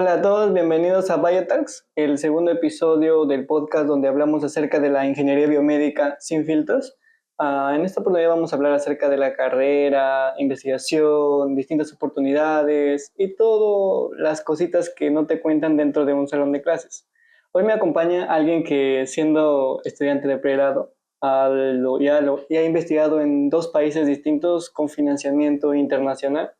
Hola a todos, bienvenidos a Biotalks, el segundo episodio del podcast donde hablamos acerca de la ingeniería biomédica sin filtros. En esta oportunidad vamos a hablar acerca de la carrera, investigación, distintas oportunidades y todas las cositas que no te cuentan dentro de un salón de clases. Hoy me acompaña alguien que, siendo estudiante de pregrado, ya ha investigado en dos países distintos con financiamiento internacional.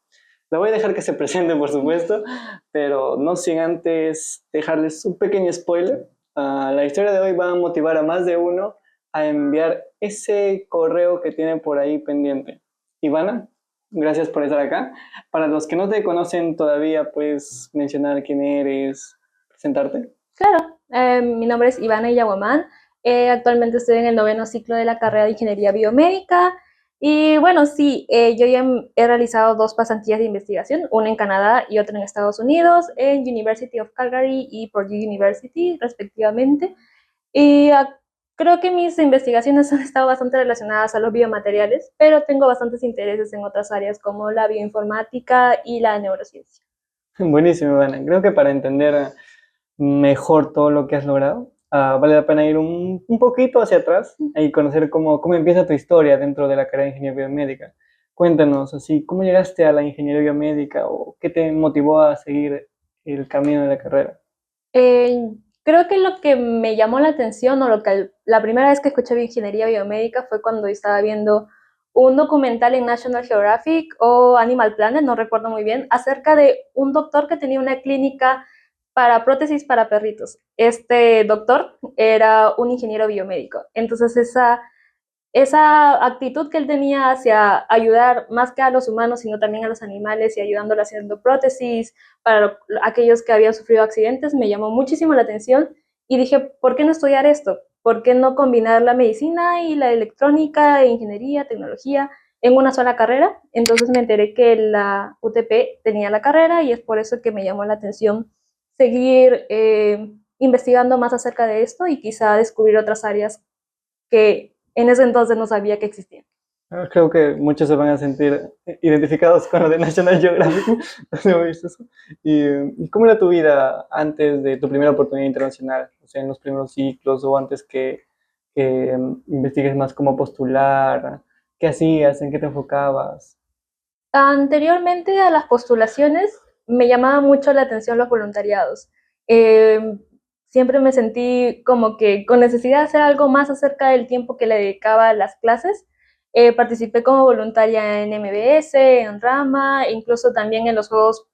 La voy a dejar que se presente, por supuesto, pero no sin antes dejarles un pequeño spoiler. La historia de hoy va a motivar a más de uno a enviar ese correo que tienen por ahí pendiente. Ivana, gracias por estar acá. Para los que no te conocen todavía, ¿puedes mencionar quién eres, presentarte? Claro, mi nombre es Ivana Yaguamán. Actualmente estoy en el noveno ciclo de la carrera de Ingeniería Biomédica. Y bueno, sí, yo ya he realizado dos pasantías de investigación, una en Canadá y otra en Estados Unidos, en University of Calgary y Purdue University, respectivamente. Y creo que mis investigaciones han estado bastante relacionadas a los biomateriales, pero tengo bastantes intereses en otras áreas como la bioinformática y la neurociencia. Buenísimo, Ivana. Creo que para entender mejor todo lo que has logrado, vale la pena ir un poquito hacia atrás y conocer cómo empieza tu historia dentro de la carrera de ingeniería biomédica. Cuéntanos, así, ¿cómo llegaste a la ingeniería biomédica o qué te motivó a seguir el camino de la carrera? Eh, Creo que lo que me llamó la atención o la primera vez que escuché bioingeniería biomédica fue cuando estaba viendo un documental en National Geographic o Animal Planet, no recuerdo muy bien, acerca de un doctor que tenía una clínica para prótesis para perritos. Este doctor era un ingeniero biomédico. Entonces esa actitud que él tenía hacia ayudar más que a los humanos, sino también a los animales y ayudándolos haciendo prótesis para aquellos que habían sufrido accidentes, me llamó muchísimo la atención y dije, ¿por qué no estudiar esto? ¿Por qué no combinar la medicina y la electrónica, e ingeniería, tecnología en una sola carrera? Entonces me enteré que la UTP tenía la carrera y es por eso que me llamó la atención seguir investigando más acerca de esto y quizá descubrir otras áreas que en ese entonces no sabía que existían. Creo que muchos se van a sentir identificados con lo de National Geographic. No he visto eso. ¿Y cómo era tu vida antes de tu primera oportunidad internacional? O sea, en los primeros ciclos o antes que investigues más cómo postular, qué hacías, en qué te enfocabas. Anteriormente a las postulaciones me llamaba mucho la atención los voluntariados. Eh, Siempre me sentí como que con necesidad de hacer algo más acerca del tiempo que le dedicaba a las clases. Participé como voluntaria en MBS, en Rama, incluso también en los Juegos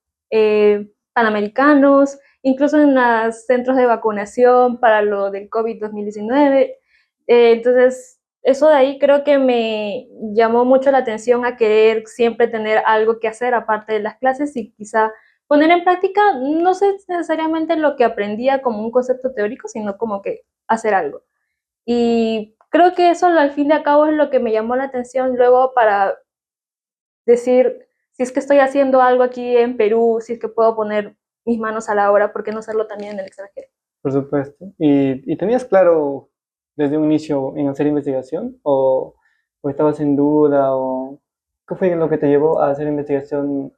Panamericanos, incluso en los centros de vacunación para lo del COVID 2019. Entonces, eso de ahí creo que me llamó mucho la atención a querer siempre tener algo que hacer aparte de las clases y quizá poner en práctica, no sé necesariamente lo que aprendía como un concepto teórico, sino como que hacer algo. Y creo que eso al fin y al cabo es lo que me llamó la atención luego para decir, si es que estoy haciendo algo aquí en Perú, si es que puedo poner mis manos a la obra, ¿por qué no hacerlo también en el extranjero? Por supuesto. ¿Y tenías claro desde un inicio en hacer investigación? ¿O estabas en duda? ¿O qué fue lo que te llevó a hacer investigación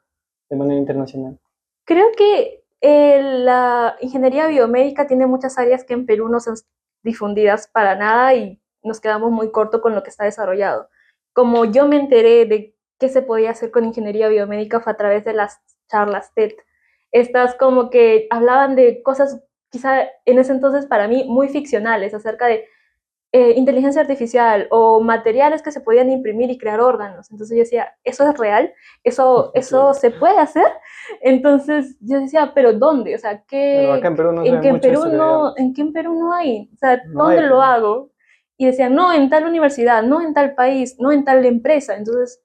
de manera internacional? Creo que la ingeniería biomédica tiene muchas áreas que en Perú no son difundidas para nada y nos quedamos muy corto con lo que está desarrollado. Como yo me enteré de qué se podía hacer con ingeniería biomédica fue a través de las charlas TED. Estas como que hablaban de cosas quizá en ese entonces para mí muy ficcionales acerca de inteligencia artificial o materiales que se podían imprimir y crear órganos. Entonces yo decía, ¿eso es real? ¿Eso Claro. se puede hacer? Entonces yo decía, ¿pero dónde? O sea, Pero acá en Perú no se ¿en ve que en mucho Perú eso, no, digamos. en que en Perú no hay? O sea, No hay, ¿dónde lo pero hago? Y decían, no, en tal universidad, no en tal país, no en tal empresa. Entonces,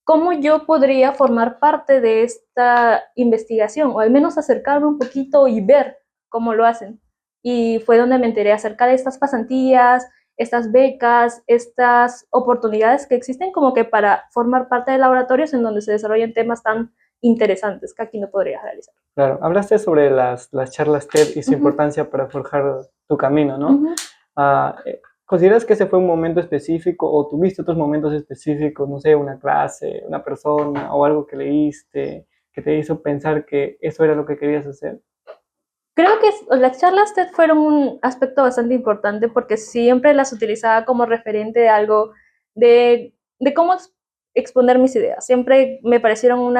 ¿cómo yo podría formar parte de esta investigación? O al menos acercarme un poquito y ver cómo lo hacen. Y fue donde me enteré acerca de estas pasantías, estas becas, estas oportunidades que existen como que para formar parte de laboratorios en donde se desarrollan temas tan interesantes que aquí no podrías realizar. claro, hablaste sobre las charlas TED y Uh su -huh, importancia para forjar tu camino, uh ¿no? -huh. ¿Consideras que ese fue un momento específico o tuviste otros momentos específicos, no sé, una clase, una persona o algo que leíste que te hizo pensar que eso era lo que querías hacer? Creo que las charlas TED fueron un aspecto bastante importante porque siempre las utilizaba como referente de algo, de cómo exponer mis ideas. Siempre me parecieron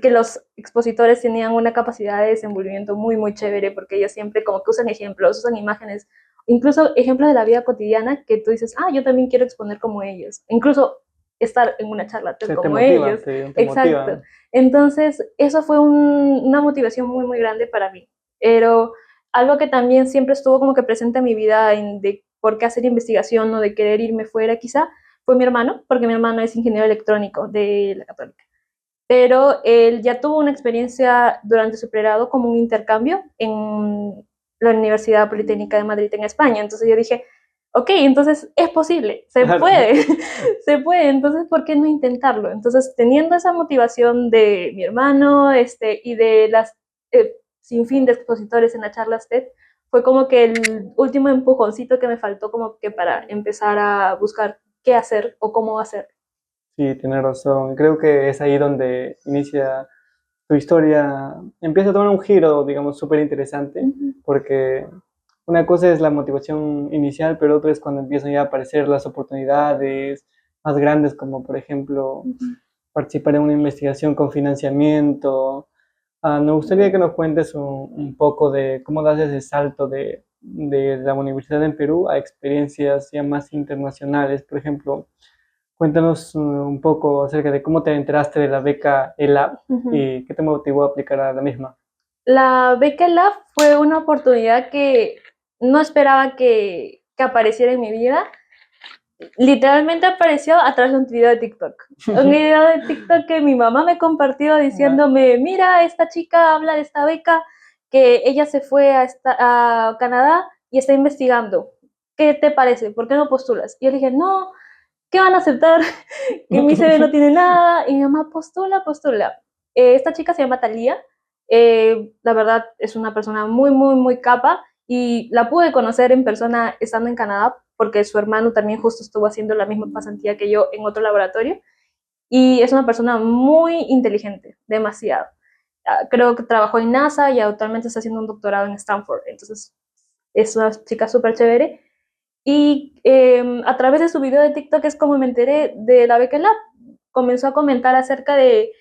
que los expositores tenían una capacidad de desenvolvimiento muy, muy chévere porque ellos siempre como que usan ejemplos, usan imágenes, incluso ejemplos de la vida cotidiana que tú dices, yo también quiero exponer como ellos. Incluso estar en una charla TED como ellos. Te Exacto. motivan. Entonces, eso fue una motivación muy, muy grande para mí. Pero algo que también siempre estuvo como que presente en mi vida de por qué hacer investigación o de querer irme fuera quizá, fue mi hermano, porque mi hermano es ingeniero electrónico de la Católica. Pero él ya tuvo una experiencia durante su pregrado como un intercambio en la Universidad Politécnica de Madrid en España. Entonces yo dije, ok, entonces es posible, se puede, se puede, entonces ¿por qué no intentarlo? Entonces teniendo esa motivación de mi hermano y de las sin fin de expositores en la charla TED, fue como que el último empujoncito que me faltó como que para empezar a buscar qué hacer o cómo hacer. Sí, tienes razón. Creo que es ahí donde inicia tu historia, empieza a tomar un giro, digamos, súper interesante, porque una cosa es la motivación inicial, pero otra es cuando empiezan ya a aparecer las oportunidades más grandes, como por ejemplo participar en una investigación con financiamiento. Me gustaría que nos cuentes un poco de cómo das ese salto de la universidad en Perú a experiencias ya más internacionales. Por ejemplo, cuéntanos un poco acerca de cómo te enteraste de la beca ELAB y qué te motivó a aplicar a la misma. La beca Lab fue una oportunidad que no esperaba que apareciera en mi vida. Literalmente apareció a través de un video de TikTok. Un video de TikTok que mi mamá me compartió diciéndome, mira, esta chica habla de esta beca, que ella se fue a Canadá y está investigando. ¿Qué te parece? ¿Por qué no postulas? Y yo le dije, no, ¿qué van a aceptar? Que mi CV no tiene nada. Y mi mamá, postula, postula. Esta chica se llama Talía. La verdad es una persona muy, muy, muy capa y la pude conocer en persona estando en Canadá porque su hermano también justo estuvo haciendo la misma pasantía que yo en otro laboratorio y es una persona muy inteligente, demasiado. Creo que trabajó en NASA y actualmente está haciendo un doctorado en Stanford, entonces es una chica súper chévere. Y a través de su video de TikTok es como me enteré de la beca Lab. Comenzó a comentar acerca de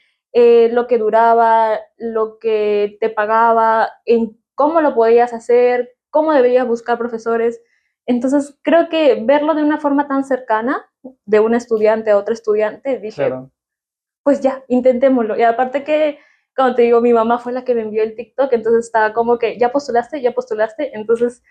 lo que duraba, lo que te pagaba, en cómo lo podías hacer, cómo deberías buscar profesores. Entonces, creo que verlo de una forma tan cercana, de un estudiante a otro estudiante, dije, Claro. pues ya, intentémoslo. Y aparte que, como te digo, mi mamá fue la que me envió el TikTok, entonces estaba como que, ya postulaste, ya postulaste. Entonces,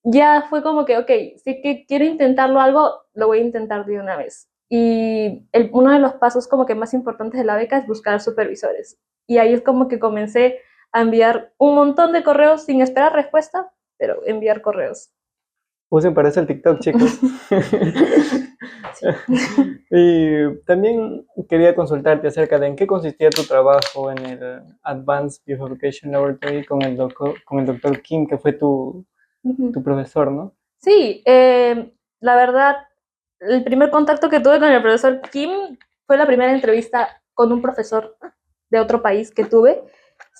ya fue como que, ok, si que quiero intentarlo algo, lo voy a intentar de una vez. Y uno de los pasos como que más importantes de la beca es buscar supervisores. Y ahí es como que comencé a enviar un montón de correos sin esperar respuesta, pero enviar correos. Usen para eso el TikTok, chicos. Sí. Y también quería consultarte acerca de en qué consistía tu trabajo en el Advanced Biofabrication Laboratory con el doctor Kim, que fue tu profesor, ¿no? Sí, la verdad, el primer contacto que tuve con el profesor Kim fue la primera entrevista con un profesor de otro país que tuve.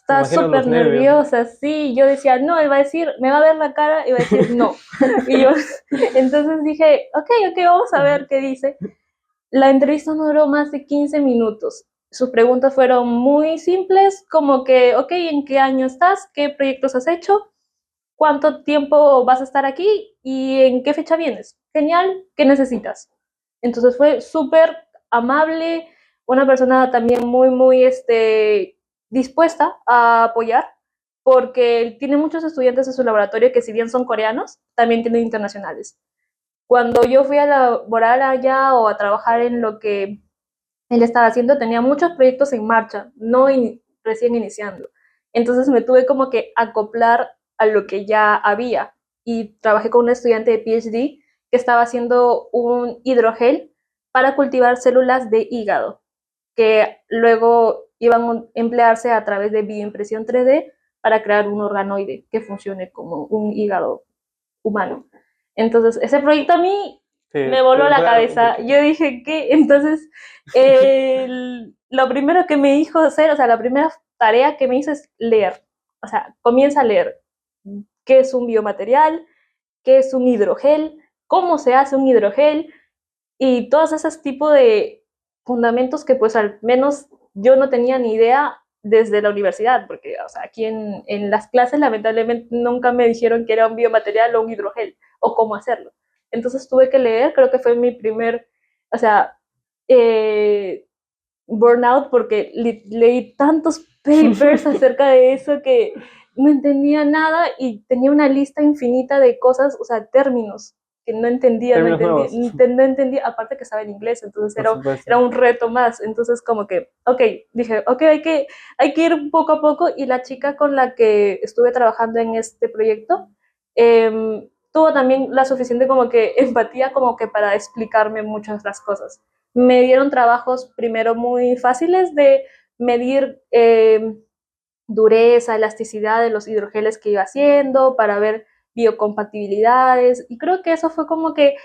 Me Estaba imagino los súper nervios, ¿no? nerviosa, sí, yo decía, no, él va a decir, me va a ver la cara y va a decir no. Y yo, entonces dije, ok, ok, vamos a ver qué dice. La entrevista no duró más de 15 minutos. Sus preguntas fueron muy simples, como que, ok, ¿en qué año estás? ¿Qué proyectos has hecho? ¿Cuánto tiempo vas a estar aquí? ¿Y en qué fecha vienes? Genial, ¿qué necesitas? Entonces fue súper amable, una persona también muy, muy dispuesta a apoyar, porque él tiene muchos estudiantes en su laboratorio que si bien son coreanos, también tienen internacionales. Cuando yo fui a laborar allá o a trabajar en lo que él estaba haciendo, tenía muchos proyectos en marcha, no recién iniciando. Entonces me tuve como que acoplar a lo que ya había y trabajé con un estudiante de PhD que estaba haciendo un hidrogel para cultivar células de hígado que luego iban a emplearse a través de bioimpresión 3D para crear un organoide que funcione como un hígado humano. Entonces, ese proyecto a mí me voló la Claro, cabeza. porque Yo dije, ¿qué? Entonces, lo primero que me dijo hacer, o sea, la primera tarea que me hizo es leer. o sea, comienza a leer qué es un biomaterial, qué es un hidrogel, cómo se hace un hidrogel y todos esos tipos de fundamentos que pues al menos yo no tenía ni idea desde la universidad, porque o sea, aquí en las clases lamentablemente nunca me dijeron que era un biomaterial o un hidrogel o cómo hacerlo. Entonces tuve que leer, creo que fue mi primer, o sea, burnout porque leí tantos papers acerca de eso que no entendía nada y tenía una lista infinita de cosas, o sea, términos que no entendía, Términos nuevos, no entendía, aparte que estaba en inglés, entonces por supuesto. era un reto más, entonces como que, ok, dije, ok, hay que ir poco a poco y la chica con la que estuve trabajando en este proyecto tuvo también la suficiente como que empatía como que para explicarme muchas las cosas. Me dieron trabajos primero muy fáciles de medir dureza, elasticidad de los hidrogeles que iba haciendo, para ver biocompatibilidades. Y creo que eso fue como que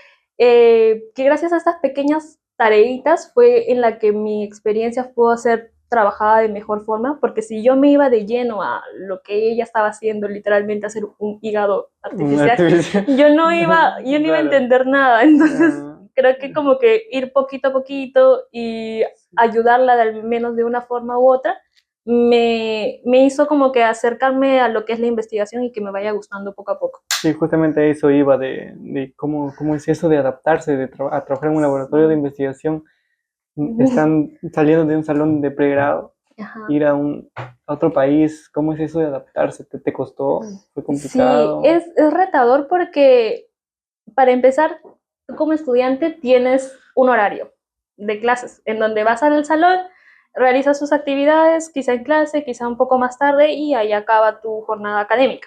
gracias a estas pequeñas tareitas fue en la que mi experiencia pudo ser trabajada de mejor forma, porque si yo me iba de lleno a lo que ella estaba haciendo, literalmente hacer un hígado artificial, yo no iba a Claro. entender nada. Entonces, creo que como que ir poquito a poquito y ayudarla de al menos de una forma u otra, me hizo como que acercarme a lo que es la investigación y que me vaya gustando poco a poco. Sí, justamente eso iba de cómo es eso de adaptarse, a trabajar en un laboratorio de investigación. Están saliendo de un salón de pregrado, Ajá. ir a otro país, ¿cómo es eso de adaptarse? ¿Te costó? ¿Fue Sí, complicado? es retador porque, para empezar, tú como estudiante tienes un horario de clases en donde vas al salón, realizas tus actividades, quizá en clase, quizá un poco más tarde y ahí acaba tu jornada académica.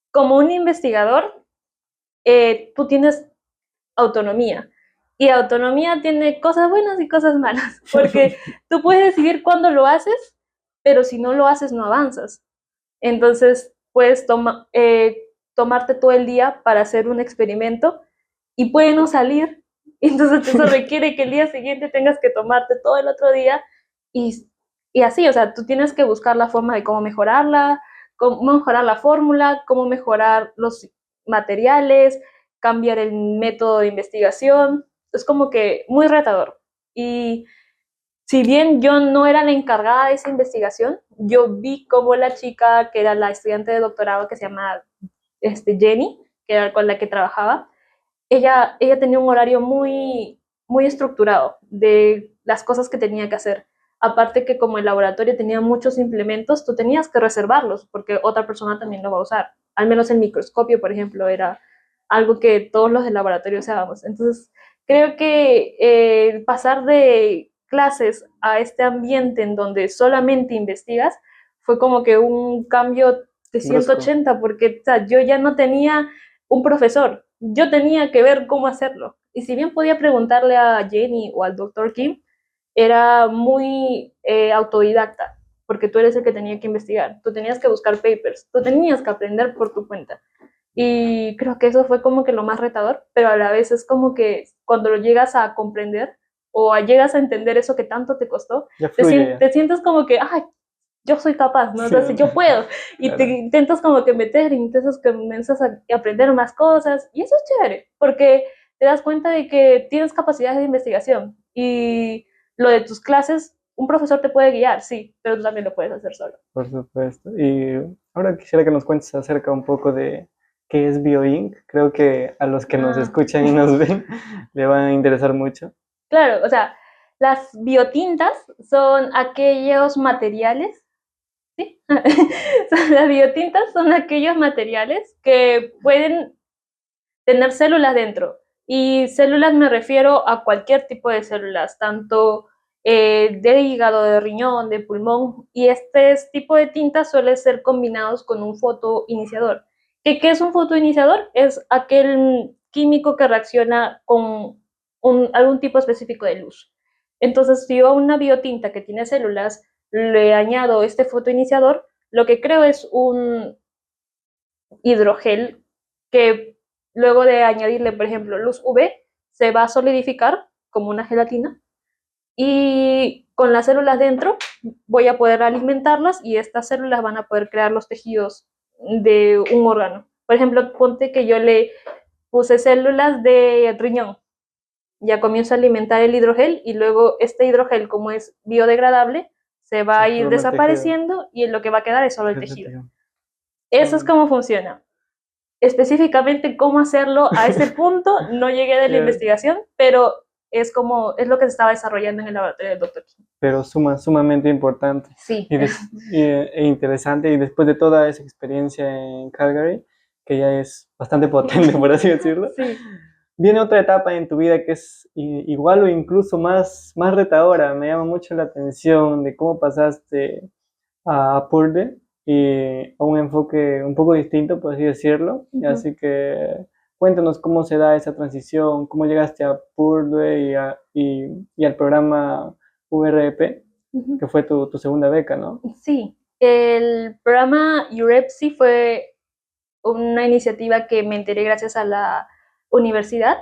Como un investigador, tú tienes autonomía. Y autonomía tiene cosas buenas y cosas malas, porque tú puedes decidir cuándo lo haces, pero si no lo haces no avanzas. Entonces puedes tomarte todo el día para hacer un experimento y puede no salir. Entonces eso requiere que el día siguiente tengas que tomarte todo el otro día y, y así, o sea, tú tienes que buscar la forma de cómo mejorar la fórmula, cómo mejorar los materiales, cambiar el método de investigación. Es como que muy retador. Y si bien yo no era la encargada de esa investigación, yo vi cómo la chica, que era la estudiante de doctorado que se llama Jenny, que era con la que trabajaba, ella tenía un horario muy estructurado de las cosas que tenía que hacer. Aparte que como el laboratorio tenía muchos implementos, tú tenías que reservarlos porque otra persona también lo va a usar. Al menos el microscopio, por ejemplo, era algo que todos los del laboratorio usábamos. Entonces, creo que pasar de clases a este ambiente en donde solamente investigas fue como que un cambio de Brusco. 180, porque o sea, yo ya no tenía un profesor, yo tenía que ver cómo hacerlo. Y si bien podía preguntarle a Jenny o al doctor Kim, era muy autodidacta, porque tú eres el que tenía que investigar, tú tenías que buscar papers, tú tenías que aprender por tu cuenta. Y creo que eso fue como que lo más retador, pero a la vez es como que cuando lo llegas a comprender o llegas a entender eso que tanto te costó, Ya fluye ya. te sientes como que, ay, yo soy capaz, ¿no? Sí, Entonces yo puedo. Y te claro. intentas como que meter, comienzas a aprender más cosas. Y eso es chévere, porque te das cuenta de que tienes capacidades de investigación. Y lo de tus clases, un profesor te puede guiar, sí, pero tú también lo puedes hacer solo. Por supuesto. Y ahora quisiera que nos cuentes acerca un poco de qué es BioInc. Creo que a los que nos Ah, escuchan y nos ven le van a interesar mucho. claro, o sea, las biotintas son aquellos materiales, ¿sí? Las biotintas son aquellos materiales que pueden tener células dentro. Y células me refiero a cualquier tipo de células, tanto de hígado, de riñón, de pulmón. Y este tipo de tintas suele ser combinados con un fotoiniciador. ¿Qué es un fotoiniciador? Es aquel químico que reacciona con algún tipo específico de luz. Entonces, si yo a una biotinta que tiene células le añado este fotoiniciador, lo que creo es un hidrogel que luego de añadirle, por ejemplo, luz UV, se va a solidificar como una gelatina y con las células dentro voy a poder alimentarlas y estas células van a poder crear los tejidos de un órgano. Por ejemplo, ponte que yo le puse células de riñón, ya comienzo a alimentar el hidrogel y luego este hidrogel, como es biodegradable, se va a ir desapareciendo y lo que va a quedar es solo el tejido. Eso es cómo funciona. Específicamente cómo hacerlo a ese punto no llegué de la investigación, pero es lo que se estaba desarrollando en el laboratorio del Dr. King. Pero sumamente importante. Sí. E interesante, y después de toda esa experiencia en Calgary, que ya es bastante potente, por así decirlo, Sí. Viene otra etapa en tu vida que es igual o incluso más retadora. Me llama mucho la atención de cómo pasaste a Purdue y a un enfoque un poco distinto, por así decirlo. Así que cuéntanos cómo se da esa transición, cómo llegaste a Purdue y al programa UREP, que fue tu segunda beca, ¿no? Sí, el programa UREP fue una iniciativa que me enteré gracias a la universidad.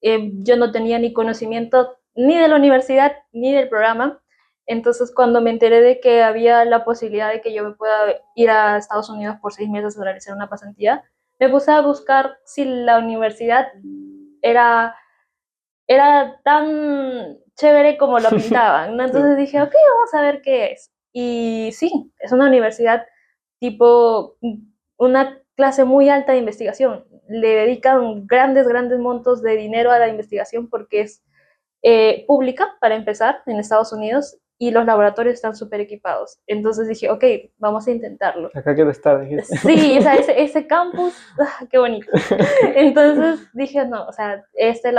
Yo no tenía ni conocimiento ni de la universidad ni del programa. Entonces, cuando me enteré de que había la posibilidad de que yo me pueda ir a Estados Unidos por 6 meses a realizar una pasantía, me puse a buscar si la universidad era tan chévere como lo pintaban, ¿no? Entonces dije, ok, vamos a ver qué es. Y sí, es una universidad tipo una clase muy alta de investigación. Le dedican grandes montos de dinero a la investigación porque es pública, para empezar, en Estados Unidos, y los laboratorios están súper equipados. Entonces dije, ok, vamos a intentarlo. Acá quiero estar, dijiste. Sí, o sea, ese campus, qué bonito. Entonces dije, no, o sea, este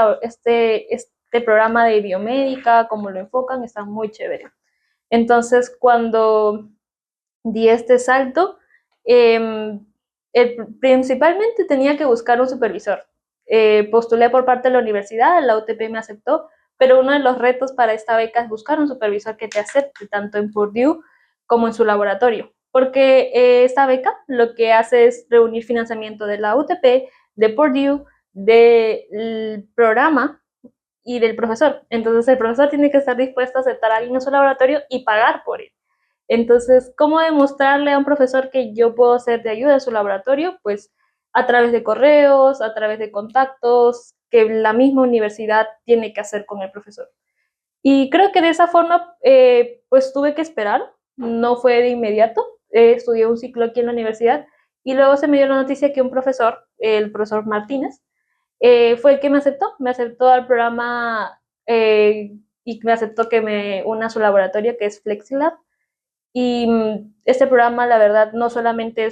programa de biomédica, como lo enfocan, está muy chévere. Entonces, cuando di este salto, principalmente tenía que buscar un supervisor. Postulé por parte de la universidad, la UTP me aceptó, pero uno de los retos para esta beca es buscar un supervisor que te acepte tanto en Purdue como en su laboratorio, porque esta beca lo que hace es reunir financiamiento de la UTP, de Purdue, del programa y del profesor. Entonces el profesor tiene que estar dispuesto a aceptar a alguien en su laboratorio y pagar por él. Entonces, ¿cómo demostrarle a un profesor que yo puedo ser de ayuda en su laboratorio? Pues a través de correos, a través de contactos que la misma universidad tiene que hacer con el profesor. Y creo que de esa forma, pues tuve que esperar, no fue de inmediato, estudié un ciclo aquí en la universidad y luego se me dio la noticia que un profesor, el profesor Martínez, fue el que me aceptó al programa y me aceptó que me una a su laboratorio que es FlexiLab. Y este programa, la verdad, no solamente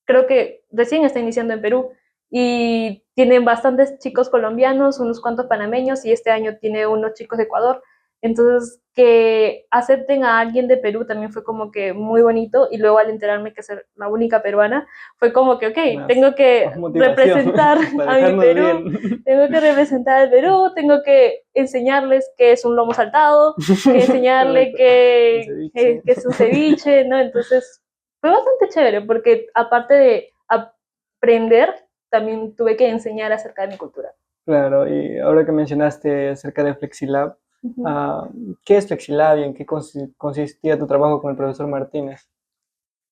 creo que recién está iniciando en Perú y tienen bastantes chicos colombianos, unos cuantos panameños y este año tiene unos chicos de Ecuador. Entonces, que acepten a alguien de Perú también fue como que muy bonito y luego al enterarme que ser la única peruana, fue como que, ok, tengo que representar a mi Perú, tengo que representar al Perú, tengo que enseñarles que es un lomo saltado, que enseñarle que es un ceviche, ¿no? Entonces, fue bastante chévere porque aparte de aprender, también tuve que enseñar acerca de mi cultura. Claro, y ahora que mencionaste acerca de FlexiLab, ¿qué es FlexiLab y en qué consistía tu trabajo con el profesor Martínez?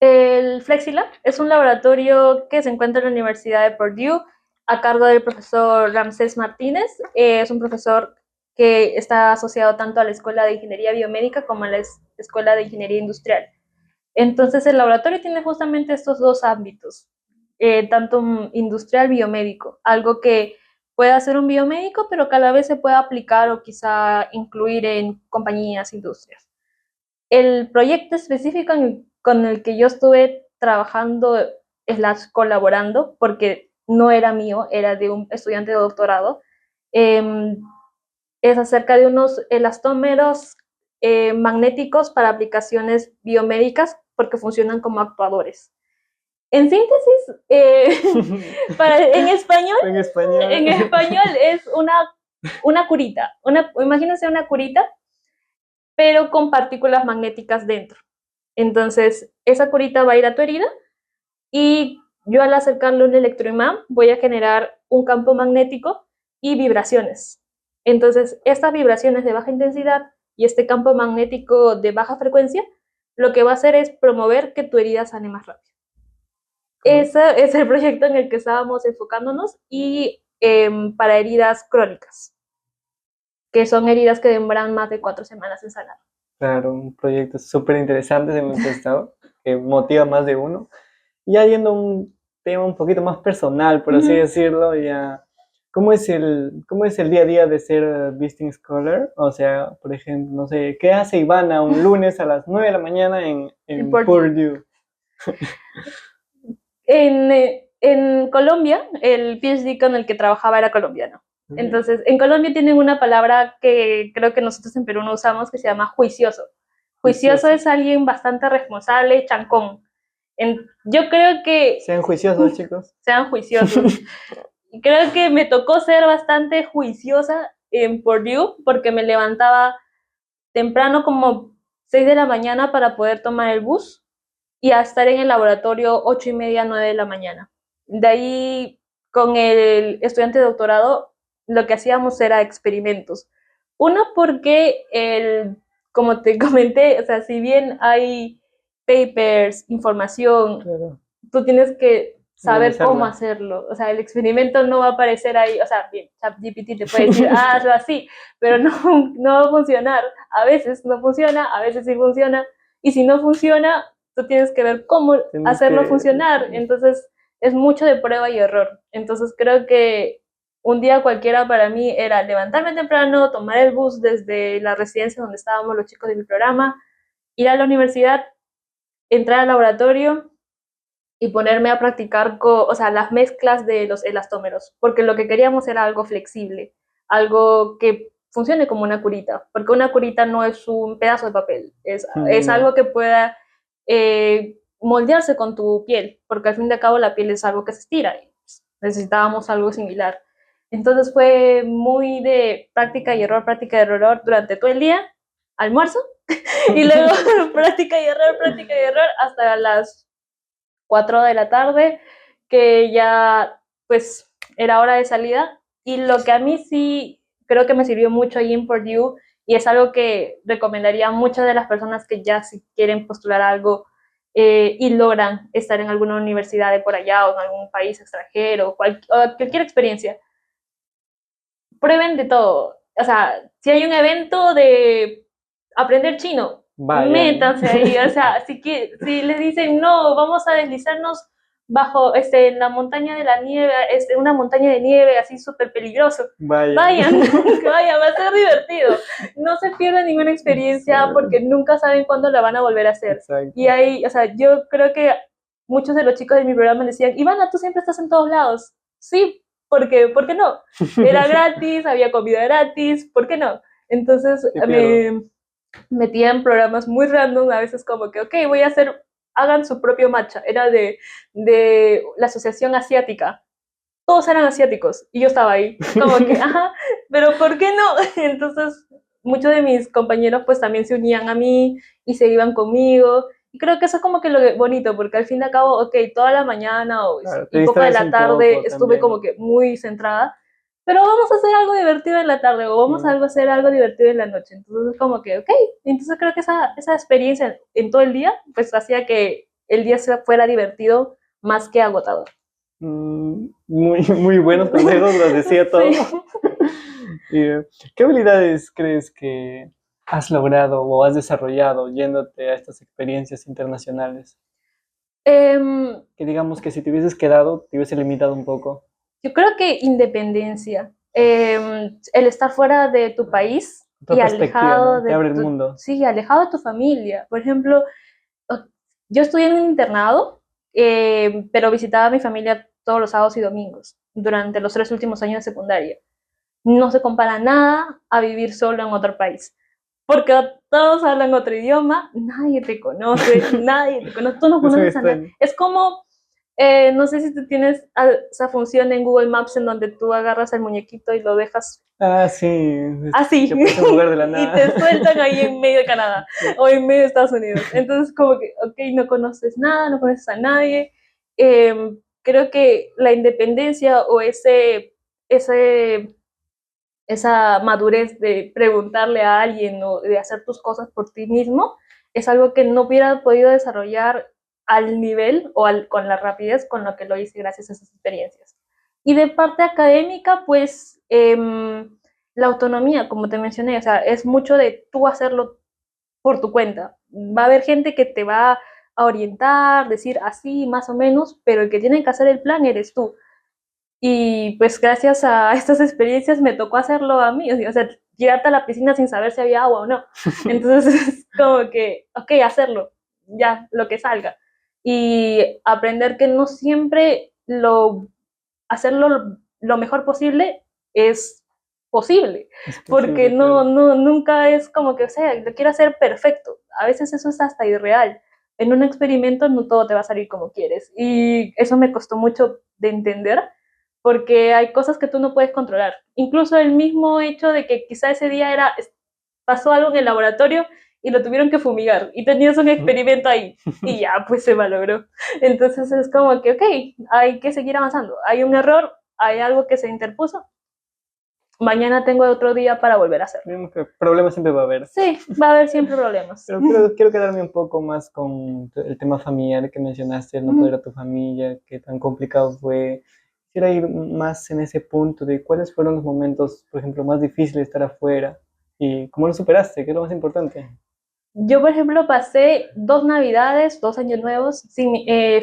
El FlexiLab es un laboratorio que se encuentra en la Universidad de Purdue a cargo del profesor Ramsés Martínez. Es un profesor que está asociado tanto a la Escuela de Ingeniería Biomédica como a la Escuela de Ingeniería Industrial. Entonces el laboratorio tiene justamente estos dos ámbitos, tanto industrial biomédico, algo que puede hacer un biomédico, pero que a la vez se puede aplicar o quizá incluir en compañías, industrias. El proyecto específico con el que yo estuve trabajando, colaborando, porque no era mío, era de un estudiante de doctorado, es acerca de unos elastómeros magnéticos para aplicaciones biomédicas porque funcionan como actuadores. En síntesis, en español es una curita. Imagínense una curita, pero con partículas magnéticas dentro. Entonces, esa curita va a ir a tu herida y yo al acercarle un electroimán voy a generar un campo magnético y vibraciones. Entonces, estas vibraciones de baja intensidad y este campo magnético de baja frecuencia, lo que va a hacer es promover que tu herida sane más rápido. Ese es el proyecto en el que estábamos enfocándonos y para heridas crónicas, que son heridas que demoran más de 4 semanas en sanar. Claro, un proyecto súper interesante de nuestro estado, que motiva a más de uno. Ya yendo a un tema un poquito más personal, por así decirlo, ya, cómo es el día a día de ser visiting scholar? O sea, por ejemplo, no sé, ¿qué hace Ivana un lunes a las 9 de la mañana en Purdue? En Colombia, el PhD con el que trabajaba era colombiano. Entonces, en Colombia tienen una palabra que creo que nosotros en Perú no usamos, que se llama juicioso. Juicioso es alguien bastante responsable, chancón. Yo creo que... Sean juiciosos, chicos. Sean juiciosos. Creo que me tocó ser bastante juiciosa en Purdue porque me levantaba temprano como 6 de la mañana para poder tomar el bus y a estar en el laboratorio 8:30, 9 de la mañana. De ahí, con el estudiante de doctorado, lo que hacíamos era experimentos. Uno, porque, como te comenté, o sea, si bien hay papers, información, claro, tú tienes que saber cómo hacerlo. O sea, el experimento no va a aparecer ahí. O sea, bien, ChatGPT te puede decir, hazlo así, pero no va a funcionar. A veces no funciona, a veces sí funciona. Y si no funciona, tú tienes que ver cómo hacerlo funcionar. Entonces, es mucho de prueba y error. Entonces, creo que un día cualquiera para mí era levantarme temprano, tomar el bus desde la residencia donde estábamos los chicos de mi programa, ir a la universidad, entrar al laboratorio y ponerme a practicar las mezclas de los elastómeros, porque lo que queríamos era algo flexible, algo que funcione como una curita, porque una curita no es un pedazo de papel, es algo que pueda moldearse con tu piel, porque al fin y al cabo la piel es algo que se estira y necesitábamos algo similar. Entonces fue muy de práctica y error durante todo el día, almuerzo, y luego práctica y error hasta las 4 de la tarde, que ya pues era hora de salida. Y lo que a mí sí creo que me sirvió mucho ahí en Purdue, y es algo que recomendaría a muchas de las personas que ya si quieren postular algo y logran estar en alguna universidad de por allá o en algún país extranjero, o cualquier experiencia, prueben de todo. O sea, si hay un evento de aprender chino, métanse ahí. O sea, si les dicen, no, vamos a deslizarnos bajo en la montaña de la nieve, una montaña de nieve así súper peligroso, vayan, va a ser divertido. No se pierdan ninguna experiencia porque nunca saben cuándo la van a volver a hacer. Exacto. Y ahí, o sea, yo creo que muchos de los chicos de mi programa me decían, Ivana, tú siempre estás en todos lados. Sí, porque, ¿por qué no? Era gratis, había comida gratis, ¿por qué no? Entonces me metía en programas muy random, a veces como que, ok, voy a hacer, hagan su propio matcha, era de la Asociación Asiática, todos eran asiáticos, y yo estaba ahí, como que, ajá, pero ¿por qué no? Entonces muchos de mis compañeros pues también se unían a mí y se iban conmigo, y creo que eso es como que lo bonito, porque al fin y al cabo, ok, toda la mañana y poco de la tarde estuve como que muy centrada, pero vamos a hacer algo divertido en la tarde o vamos a hacer algo divertido en la noche. Entonces, como que, ok, entonces creo que esa experiencia en todo el día, pues hacía que el día fuera divertido más que agotador. Muy buenos consejos, los decía todo. Sí. ¿Qué habilidades crees que has logrado o has desarrollado yéndote a estas experiencias internacionales? Que digamos que si te hubieses quedado, te hubiese limitado un poco. Yo creo que independencia, el estar fuera de tu país y alejado, ¿no? Te abre el mundo. Sí, alejado de tu familia. Por ejemplo, yo estudié en un internado, pero visitaba a mi familia todos los sábados y domingos durante los 3 últimos años de secundaria. No se compara nada a vivir solo en otro país, porque todos hablan otro idioma, nadie te conoce, tú no conoces a nadie. Es como, no sé si tú tienes esa función en Google Maps en donde tú agarras el muñequito y lo dejas sí. Así. Un lugar de la nada. Y te sueltan ahí en medio de Canadá o en medio de Estados Unidos. Entonces, como que, ok, no conoces nada, no conoces a nadie. Creo que la independencia o ese esa madurez de preguntarle a alguien o de hacer tus cosas por ti mismo, es algo que no hubiera podido desarrollar al nivel o con la rapidez con lo que lo hice gracias a esas experiencias. Y de parte académica, pues la autonomía, como te mencioné, o sea, es mucho de tú hacerlo por tu cuenta. Va a haber gente que te va a orientar, decir así más o menos, pero el que tiene que hacer el plan eres tú. Y pues gracias a estas experiencias me tocó hacerlo a mí, o sea, tirarte a la piscina sin saber si había agua o no. Entonces es como que, ok, hacerlo, ya, lo que salga. Y aprender que no siempre hacerlo lo mejor posible es posible, Es porque posible, claro. nunca es como que, o sea, lo quiero hacer perfecto. A veces eso es hasta irreal. En un experimento no todo te va a salir como quieres. Y eso me costó mucho de entender, porque hay cosas que tú no puedes controlar. Incluso el mismo hecho de que quizá ese día pasó algo en el laboratorio y lo tuvieron que fumigar y tenías un experimento ahí y ya, pues se malogró. Entonces es como que, ok, hay que seguir avanzando. Hay un error, hay algo que se interpuso. Mañana tengo otro día para volver a hacerlo. Vemos que problemas siempre va a haber. Sí, va a haber siempre problemas. Pero quiero quedarme un poco más con el tema familiar que mencionaste, el no poder a tu familia, qué tan complicado fue. Quisiera ir más en ese punto de cuáles fueron los momentos, por ejemplo, más difíciles de estar afuera y cómo lo superaste, qué es lo más importante. Yo, por ejemplo, pasé 2 Navidades, 2 Años Nuevos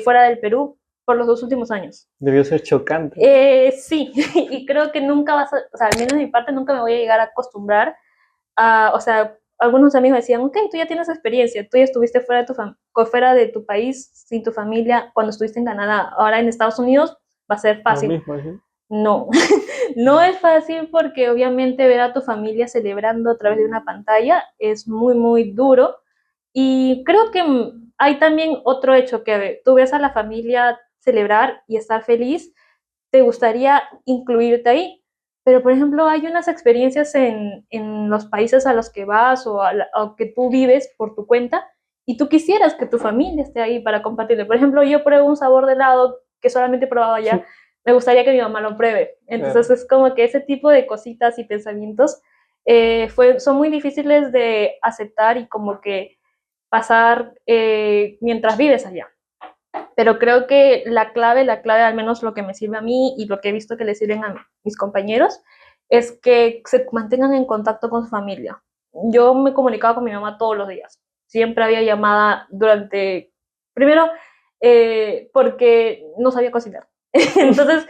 fuera del Perú por los 2 últimos años. Debió ser chocante. Sí, y creo que nunca vas a, o sea, al menos de mi parte, nunca me voy a llegar a acostumbrar o sea, algunos amigos decían, ok, tú ya tienes experiencia, tú ya estuviste fuera de tu país, sin tu familia, cuando estuviste en Canadá, ahora en Estados Unidos va a ser Lo fácil. mismo, ¿sí? No, no es fácil porque obviamente ver a tu familia celebrando a través de una pantalla es muy, muy duro. Y creo que hay también otro hecho que tú ves a la familia celebrar y estar feliz, te gustaría incluirte ahí. Pero, por ejemplo, hay unas experiencias en los países a los que vas o que tú vives por tu cuenta y tú quisieras que tu familia esté ahí para compartirle. Por ejemplo, yo pruebo un sabor de helado que solamente he probado allá, me gustaría que mi mamá lo pruebe. Entonces Claro. es como que ese tipo de cositas y pensamientos son muy difíciles de aceptar y como que pasar mientras vives allá. Pero creo que la clave, al menos lo que me sirve a mí y lo que he visto que le sirven a mis compañeros, es que se mantengan en contacto con su familia. Yo me comunicaba con mi mamá todos los días. Siempre había llamada primero, porque no sabía cocinar. Entonces,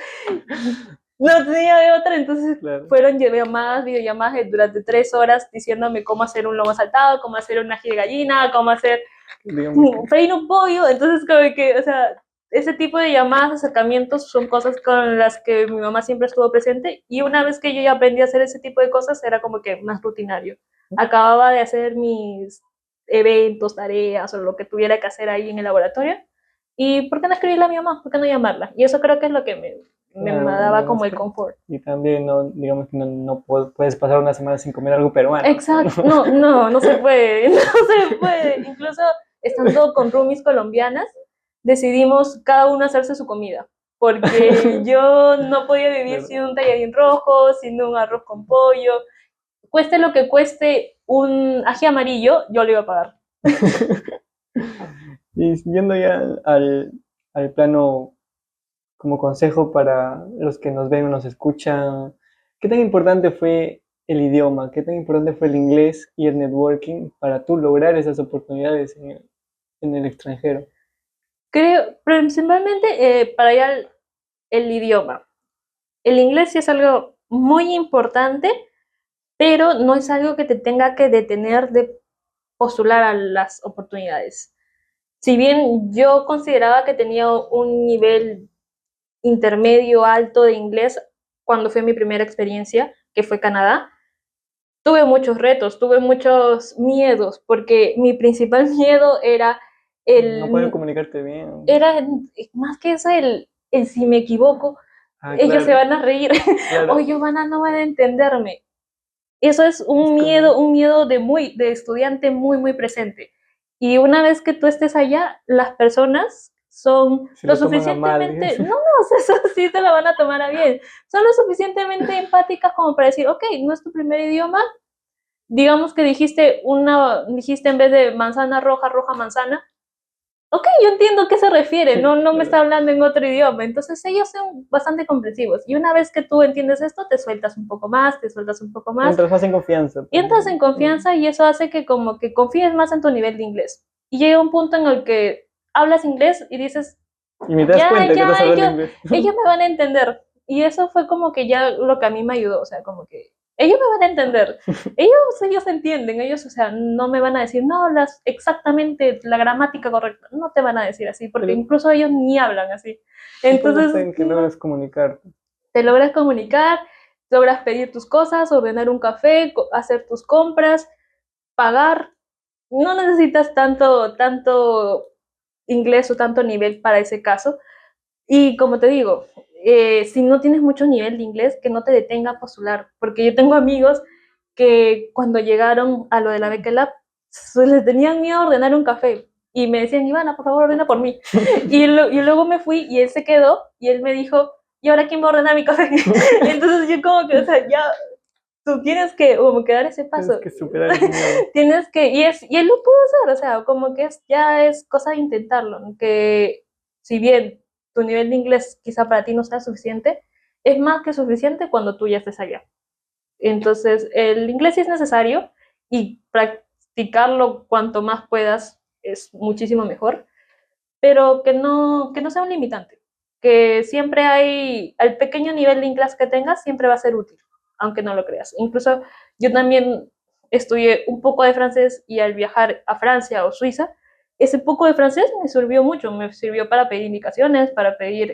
no tenía de otra, entonces Claro. fueron llamadas, videollamadas durante 3 horas diciéndome cómo hacer un lomo saltado, cómo hacer un ají de gallina, cómo hacer Digamos que freír un pollo. Entonces, como que, o sea, ese tipo de llamadas, acercamientos son cosas con las que mi mamá siempre estuvo presente. Y una vez que yo ya aprendí a hacer ese tipo de cosas, era como que más rutinario. Acababa de hacer mis eventos, tareas o lo que tuviera que hacer ahí en el laboratorio. ¿Y por qué no escribirle a mi mamá? ¿Por qué no llamarla? Y eso creo que es lo que me claro, daba como digamos el que, confort. y también no, digamos que no puedes pasar una semana sin comer algo peruano. Exacto, no se puede, no se puede. Incluso estando con roomies colombianas, decidimos cada uno hacerse su comida, porque yo no podía vivir Claro. sin un tallarín rojo, sin un arroz con pollo. Cueste lo que cueste un ají amarillo, yo lo iba a pagar. Y yendo ya al plano como consejo para los que nos ven o nos escuchan, ¿qué tan importante fue el idioma? ¿Qué tan importante fue el inglés y el networking para tú lograr esas oportunidades en el extranjero? Creo, principalmente para allá el idioma. El inglés sí es algo muy importante, pero no es algo que te tenga que detener de postular a las oportunidades. Si bien yo consideraba que tenía un nivel intermedio alto de inglés cuando fue mi primera experiencia, que fue Canadá, tuve muchos retos, tuve muchos miedos, porque mi principal miedo No poder el, comunicarte bien. era más que eso, el si me equivoco, Ah, ellos se claro, van a reír, o claro. Giovanna no van a entenderme. Eso es Es como, un miedo de estudiante muy, muy presente. Y una vez que tú estés allá, las personas son Si lo lo toman a mal, suficientemente, no, eso sí se lo van a tomar a bien, son lo suficientemente empáticas como para decir, ok, no es tu primer idioma, digamos que dijiste en vez de manzana roja, roja manzana, ok, yo entiendo a qué se refiere, no me está hablando en otro idioma, entonces ellos son bastante comprensivos, y una vez que tú entiendes esto, te sueltas un poco más, Entras más en confianza. y entras en confianza y eso hace que como que confíes más en tu nivel de inglés. Y llega un punto en el que hablas inglés y dices, Y me das cuenta que estás hablando inglés. ellos me van a entender. Y eso fue como que ya lo que a mí me ayudó, o sea, como que ellos me van a entender. Ellos entienden, ellos, o sea, no me van a decir, no hablas exactamente la gramática correcta. No te van a decir así, porque Pero incluso ellos ni hablan así. el punto Entonces, está en que logras comunicar. te logras comunicar, logras pedir tus cosas, ordenar un café, hacer tus compras, pagar. No necesitas tanto inglés o tanto nivel para ese caso. Y como te digo, si no tienes mucho nivel de inglés, que no te detenga a postular, porque yo tengo amigos que cuando llegaron a lo de la beca Lab, les tenían miedo a ordenar un café y me decían, Ivana, por favor, ordena por mí. Y luego me fui y él se quedó y él me dijo, ¿y ahora quién va a ordenar mi café? Entonces yo como que, o sea, ya tú tienes que como que dar ese paso. Tienes que superar ese miedo. Y él lo pudo hacer, o sea, como que ya es cosa de intentarlo, ¿no? Que si bien tu nivel de inglés quizá para ti no sea suficiente, es más que suficiente cuando tú ya estés allá. Entonces, el inglés sí es necesario y practicarlo cuanto más puedas es muchísimo mejor, pero que no sea un limitante, que siempre el pequeño nivel de inglés que tengas siempre va a ser útil, aunque no lo creas. Incluso yo también estudié un poco de francés y al viajar a Francia o Suiza, ese poco de francés me sirvió mucho, me sirvió para pedir indicaciones, para pedir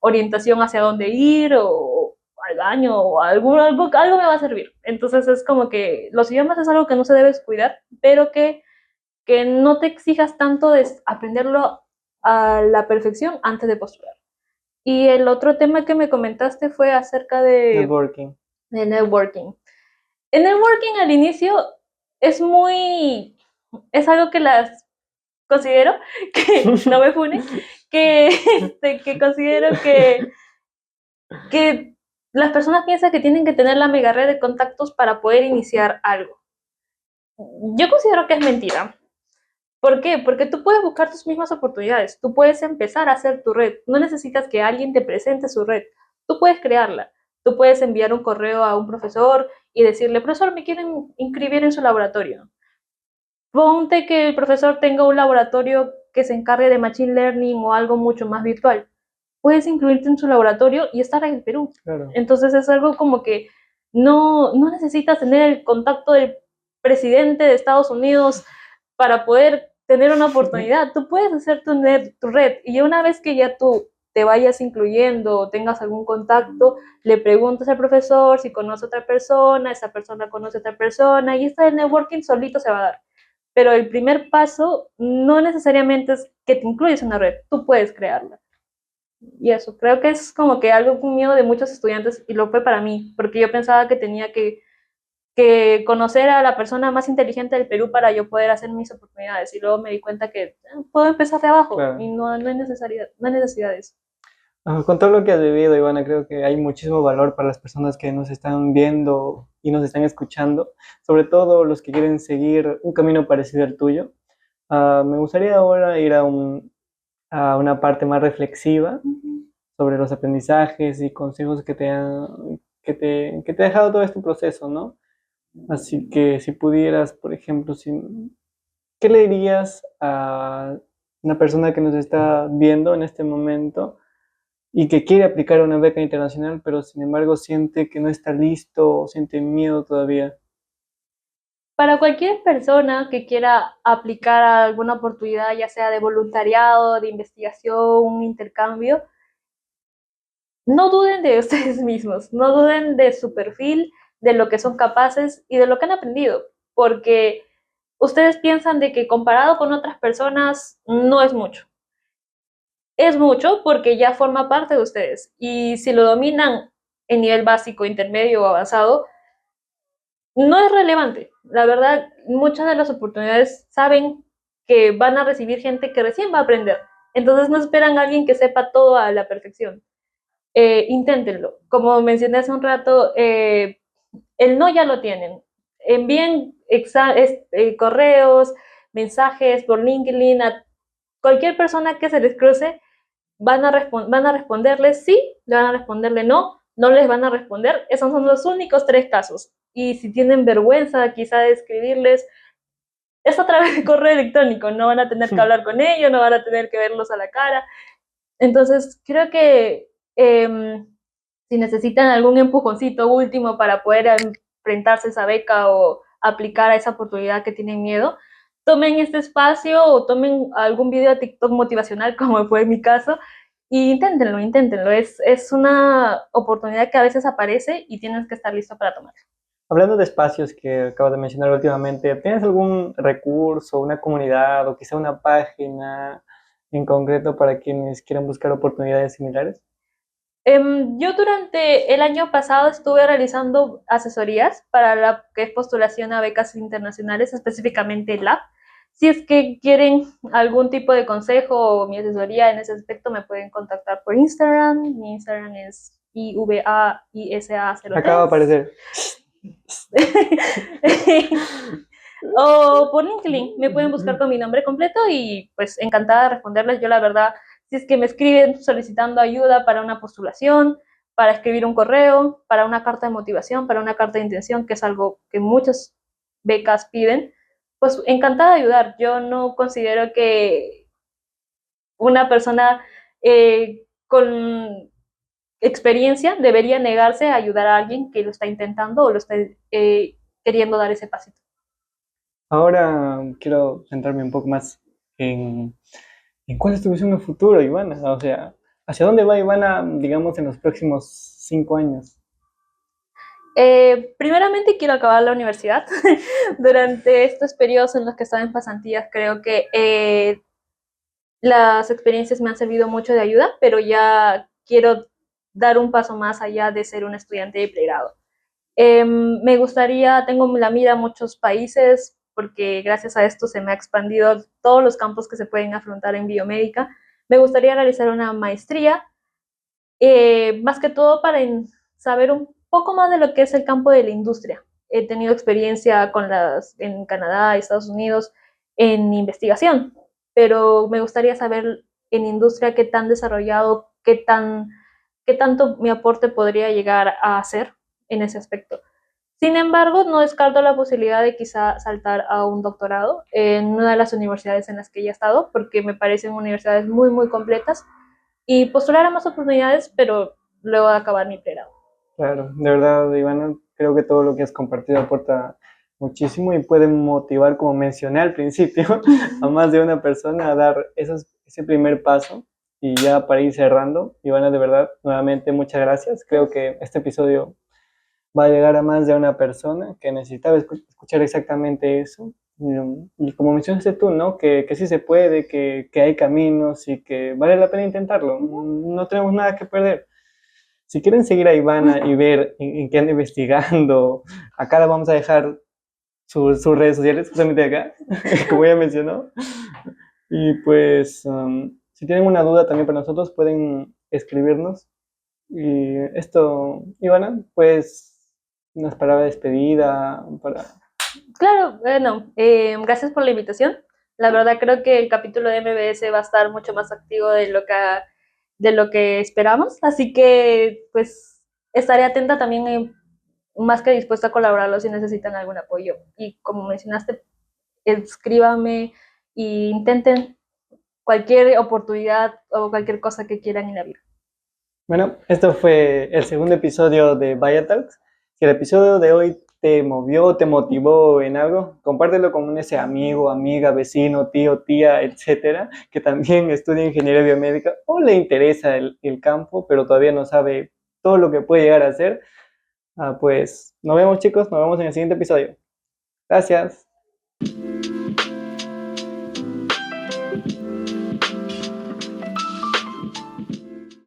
orientación hacia dónde ir o al baño o algo me va a servir. Entonces es como que los idiomas es algo que no se debe descuidar, pero que no te exijas tanto de aprenderlo a la perfección antes de postular. Y el otro tema que me comentaste fue acerca Networking. de networking. El networking al inicio es es algo que las considero, que no me funen, que considero que las personas piensan que tienen que tener la mega red de contactos para poder iniciar algo. Yo considero que es mentira. ¿Por qué? Porque tú puedes buscar tus mismas oportunidades, tú puedes empezar a hacer tu red, no necesitas que alguien te presente su red, tú puedes crearla, tú puedes enviar un correo a un profesor y decirle, profesor, me quieren inscribir en su laboratorio. Ponte que el profesor tenga un laboratorio que se encargue de Machine Learning o algo mucho más virtual. Puedes incluirte en su laboratorio y estar en el Perú. Claro. Entonces es algo como que no necesitas tener el contacto del presidente de Estados Unidos para poder tener una oportunidad. Tú puedes hacer tu red y una vez que ya tú te vayas incluyendo o tengas algún contacto, le preguntas al profesor si conoce a otra persona, esa persona conoce a otra persona y el networking solito se va a dar. Pero el primer paso no necesariamente es que te incluyes en una red, tú puedes crearla. Y eso, creo que es como que algo, un miedo de muchos estudiantes y lo fue para mí, porque yo pensaba que tenía que conocer a la persona más inteligente del Perú para yo poder hacer mis oportunidades y luego me di cuenta que puedo empezar de abajo Claro. y no hay necesidad de eso. Con todo lo que has vivido, Ivana, creo que hay muchísimo valor para las personas que nos están viendo y nos están escuchando, sobre todo los que quieren seguir un camino parecido al tuyo. Me gustaría ahora ir a una parte más reflexiva sobre los aprendizajes y consejos que te ha dejado todo este proceso, ¿no? Así que si pudieras, por ejemplo, ¿qué le dirías a una persona que nos está viendo en este momento y que quiere aplicar una beca internacional, pero sin embargo siente que no está listo o siente miedo todavía? Para cualquier persona que quiera aplicar a alguna oportunidad, ya sea de voluntariado, de investigación, un intercambio, no duden de ustedes mismos, no duden de su perfil, de lo que son capaces y de lo que han aprendido, porque ustedes piensan de que comparado con otras personas no es mucho. Es mucho porque ya forma parte de ustedes y si lo dominan en nivel básico, intermedio o avanzado, no es relevante. La verdad, muchas de las oportunidades saben que van a recibir gente que recién va a aprender. Entonces no esperan a alguien que sepa todo a la perfección. Inténtenlo. Como mencioné hace un rato, el no ya lo tienen. Envíen correos, mensajes por LinkedIn a cualquier persona que se les cruce. Van a responderles sí, le van a responderle no, no les van a responder. Esos son los únicos 3 casos. Y si tienen vergüenza quizá de escribirles, es a través de correo electrónico. No van a tener que hablar con ellos, no van a tener que verlos a la cara. Entonces, creo que si necesitan algún empujoncito último para poder enfrentarse a esa beca o aplicar a esa oportunidad que tienen miedo, tomen este espacio o tomen algún video de TikTok motivacional, como fue en mi caso, y inténtenlo, inténtenlo. Es una oportunidad que a veces aparece y tienes que estar listo para tomarla. Hablando de espacios que acabas de mencionar últimamente, ¿tienes algún recurso, una comunidad o quizá una página en concreto para quienes quieran buscar oportunidades similares? Yo durante el año pasado estuve realizando asesorías para la que es postulación a becas internacionales, específicamente LAB. Si es que quieren algún tipo de consejo o mi asesoría en ese aspecto, me pueden contactar por Instagram. Mi Instagram es IVAISA03. Acaba de aparecer. O por LinkedIn, me pueden buscar con mi nombre completo y pues encantada de responderles. Yo la verdad, si es que me escriben solicitando ayuda para una postulación, para escribir un correo, para una carta de motivación, para una carta de intención, que es algo que muchas becas piden, pues encantada de ayudar. Yo no considero que una persona con experiencia debería negarse a ayudar a alguien que lo está intentando o lo está queriendo dar ese pasito. Ahora quiero centrarme un poco más en cuál es tu visión de futuro, Ivana. O sea, ¿hacia dónde va Ivana, digamos, en los próximos 5 años? Primeramente quiero acabar la universidad. Durante estos periodos en los que estaba en pasantías creo que las experiencias me han servido mucho de ayuda, pero ya quiero dar un paso más allá de ser un estudiante de pregrado. Me gustaría, tengo la mira a muchos países porque gracias a esto se me ha expandido todos los campos que se pueden afrontar en biomédica. Me gustaría realizar una maestría, más que todo para saber un poco más de lo que es el campo de la industria. He tenido experiencia en Canadá, Estados Unidos, en investigación, pero me gustaría saber en industria qué tan desarrollado, qué tanto mi aporte podría llegar a hacer en ese aspecto. Sin embargo, no descarto la posibilidad de quizá saltar a un doctorado en una de las universidades en las que ya he estado, porque me parecen universidades muy, muy completas, y postular a más oportunidades, pero luego de acabar mi pregrado. Claro, de verdad, Ivana, creo que todo lo que has compartido aporta muchísimo y puede motivar, como mencioné al principio, a más de una persona a dar ese primer paso. Y ya para ir cerrando, Ivana, de verdad, nuevamente muchas gracias. Creo que este episodio va a llegar a más de una persona que necesitaba escuchar exactamente eso. Y como mencionaste tú, ¿no? Que sí se puede, que hay caminos y que vale la pena intentarlo. No tenemos nada que perder. Si quieren seguir a Ivana y ver en qué anda investigando, acá la vamos a dejar sus redes sociales, justamente acá, como ya mencionó. Y pues, si tienen una duda también para nosotros, pueden escribirnos. Y esto, Ivana, pues, unas palabras de despedida para... Claro, bueno, gracias por la invitación. La verdad creo que el capítulo de MBS va a estar mucho más activo de lo que esperamos, así que pues estaré atenta también, más que dispuesta a colaborarlo si necesitan algún apoyo. Y como mencionaste, escríbanme e intenten cualquier oportunidad o cualquier cosa que quieran en la vida. Bueno, esto fue el segundo episodio de Vaya Talks. Si el episodio de hoy te movió, te motivó en algo, compártelo con ese amigo, amiga, vecino, tío, tía, etcétera, que también estudia ingeniería biomédica o le interesa el campo, pero todavía no sabe todo lo que puede llegar a hacer. Pues nos vemos, chicos, nos vemos en el siguiente episodio. Gracias.